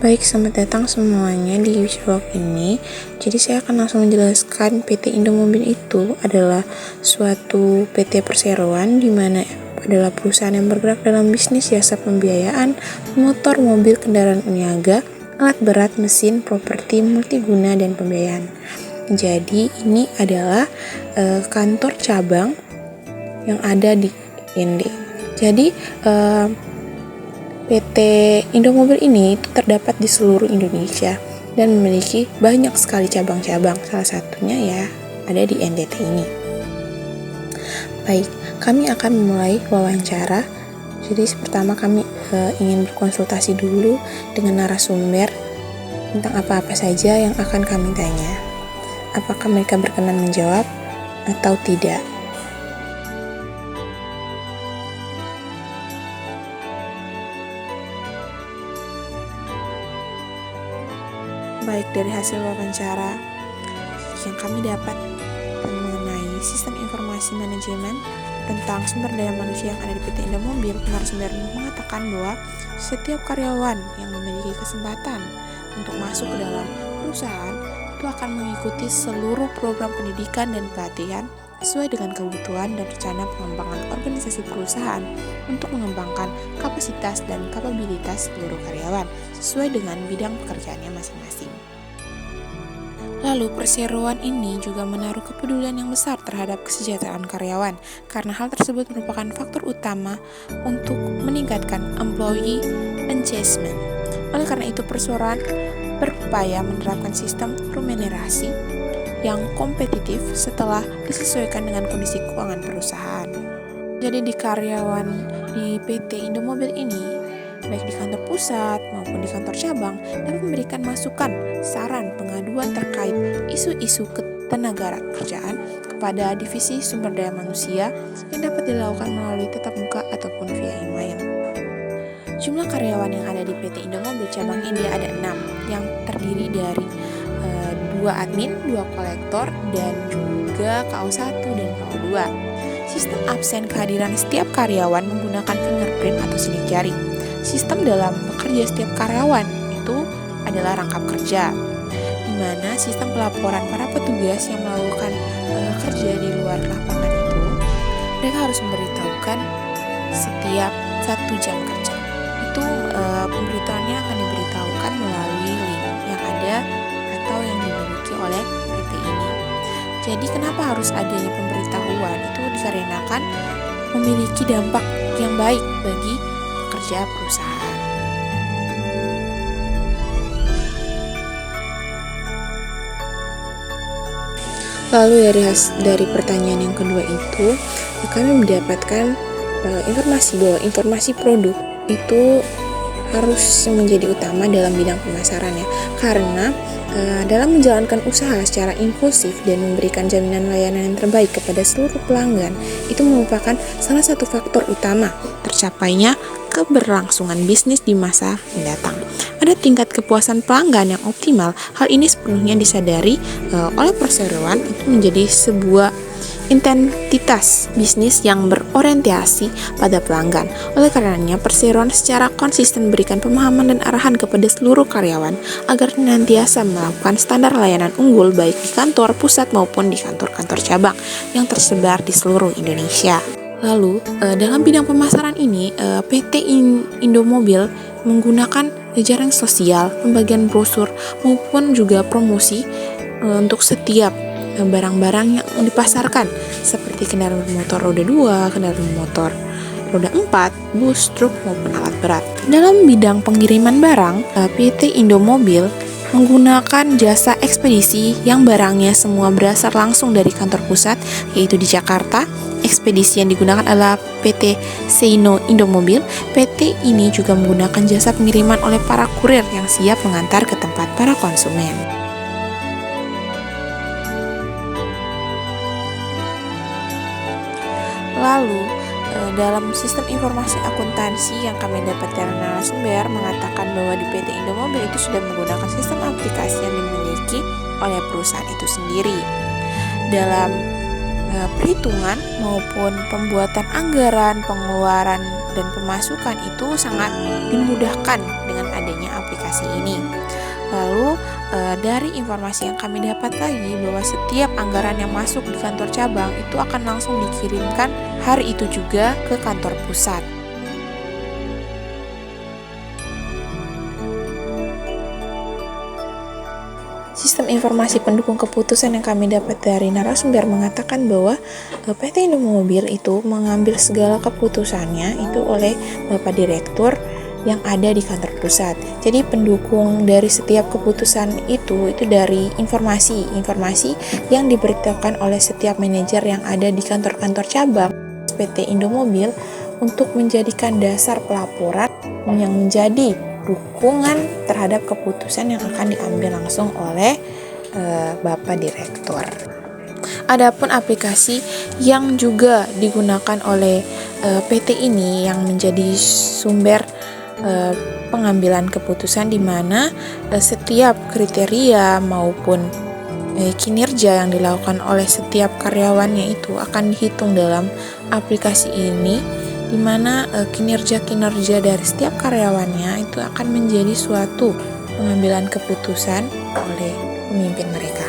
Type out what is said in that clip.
Baik, selamat datang semuanya di vlog ini. Jadi saya akan langsung menjelaskan PT Indomobil itu adalah suatu PT perseroan di mana adalah perusahaan yang bergerak dalam bisnis jasa pembiayaan, motor, mobil, kendaraan niaga, alat berat, mesin, properti, multiguna, dan pembiayaan. Jadi ini adalah kantor cabang yang ada di IND. Jadi PT Indomobil ini terdapat di seluruh Indonesia dan memiliki banyak sekali cabang-cabang. Salah satunya ya ada di NTT ini. Baik, kami akan memulai wawancara. Jadi pertama kami ingin berkonsultasi dulu dengan narasumber tentang apa-apa saja yang akan kami tanya. Apakah mereka berkenan menjawab atau tidak? Baik, dari hasil wawancara yang kami dapat mengenai sistem informasi manajemen tentang sumber daya manusia yang ada di PT Indomobil, narasumber mengatakan bahwa setiap karyawan yang memiliki kesempatan untuk masuk ke dalam perusahaan itu akan mengikuti seluruh program pendidikan dan pelatihan sesuai dengan kebutuhan dan rencana pengembangan organisasi perusahaan untuk mengembangkan kapasitas dan kapabilitas seluruh karyawan sesuai dengan bidang pekerjaannya masing-masing. Lalu perseroan ini juga menaruh kepedulian yang besar terhadap kesejahteraan karyawan karena hal tersebut merupakan faktor utama untuk meningkatkan employee engagement. Oleh karena itu perseroan berupaya menerapkan sistem remunerasi yang kompetitif setelah disesuaikan dengan kondisi keuangan perusahaan. Jadi di karyawan di PT Indomobil ini, baik di kantor pusat maupun di kantor cabang, dapat memberikan masukan, saran, pengaduan terkait isu-isu ketenagakerjaan kepada divisi sumber daya manusia yang dapat dilakukan melalui tatap muka ataupun via email. Jumlah karyawan yang ada di PT Indomobil cabang ini ada 6 yang terdiri dari 2 admin, 2 kolektor, dan juga KO1 dan KO2. Sistem absen kehadiran setiap karyawan menggunakan fingerprint atau sidik jari. Sistem dalam bekerja setiap karyawan itu adalah rangkap kerja, di mana sistem pelaporan para petugas yang melakukan kerja di luar lapangan itu, mereka harus memberitahukan setiap 1 jam kerja. Itu pemberitahuannya akan diberitahukan melalui link yang ada atau yang dimiliki oleh PT ini. Jadi kenapa harus adanya pemberitahuan? Itu dikarenakan memiliki dampak yang baik bagi pekerja perusahaan. Lalu dari pertanyaan yang kedua itu, kami mendapatkan informasi bahwa informasi produk itu harus menjadi utama dalam bidang pemasaran ya, karena dalam menjalankan usaha secara inklusif dan memberikan jaminan layanan yang terbaik kepada seluruh pelanggan itu merupakan salah satu faktor utama tercapainya keberlangsungan bisnis di masa mendatang. Ada tingkat kepuasan pelanggan yang optimal. Hal ini sepenuhnya disadari oleh perseroan itu menjadi sebuah identitas bisnis yang berorientasi pada pelanggan. Oleh karenanya, perseroan secara konsisten memberikan pemahaman dan arahan kepada seluruh karyawan agar senantiasa melakukan standar layanan unggul baik di kantor pusat maupun di kantor-kantor cabang yang tersebar di seluruh Indonesia. Lalu, dalam bidang pemasaran ini, PT Indomobil menggunakan jejaring sosial, pembagian brosur maupun juga promosi untuk setiap barang-barang yang dipasarkan seperti kendaraan bermotor roda 2, kendaraan bermotor roda 4, bus, truk maupun alat berat. Dalam bidang pengiriman barang, PT Indomobil menggunakan jasa ekspedisi yang barangnya semua berasal langsung dari kantor pusat yaitu di Jakarta. Ekspedisi yang digunakan adalah PT Seino Indomobil. PT ini juga menggunakan jasa pengiriman oleh para kurir yang siap mengantar ke tempat para konsumen. Lalu, dalam sistem informasi akuntansi yang kami dapat dari narasumber mengatakan bahwa di PT Indomobil itu sudah menggunakan sistem aplikasi yang dimiliki oleh perusahaan itu sendiri. Dalam perhitungan maupun pembuatan anggaran, pengeluaran, dan pemasukan itu sangat dimudahkan dengan adanya aplikasi ini. Lalu dari informasi yang kami dapat lagi bahwa setiap anggaran yang masuk di kantor cabang itu akan langsung dikirimkan hari itu juga ke kantor pusat. Sistem informasi pendukung keputusan yang kami dapat dari narasumber mengatakan bahwa PT Indomobil itu mengambil segala keputusannya itu oleh Bapak Direktur yang ada di kantor pusat. Jadi pendukung dari setiap keputusan itu dari informasi yang diberitakan oleh setiap manajer yang ada di kantor-kantor cabang PT Indomobil untuk menjadikan dasar pelaporan yang menjadi dukungan terhadap keputusan yang akan diambil langsung oleh Bapak Direktur. Adapun aplikasi yang juga digunakan oleh PT ini yang menjadi sumber pengambilan keputusan, di mana setiap kriteria maupun kinerja yang dilakukan oleh setiap karyawannya itu akan dihitung dalam aplikasi ini, di mana kinerja-kinerja dari setiap karyawannya itu akan menjadi suatu pengambilan keputusan oleh pemimpin mereka.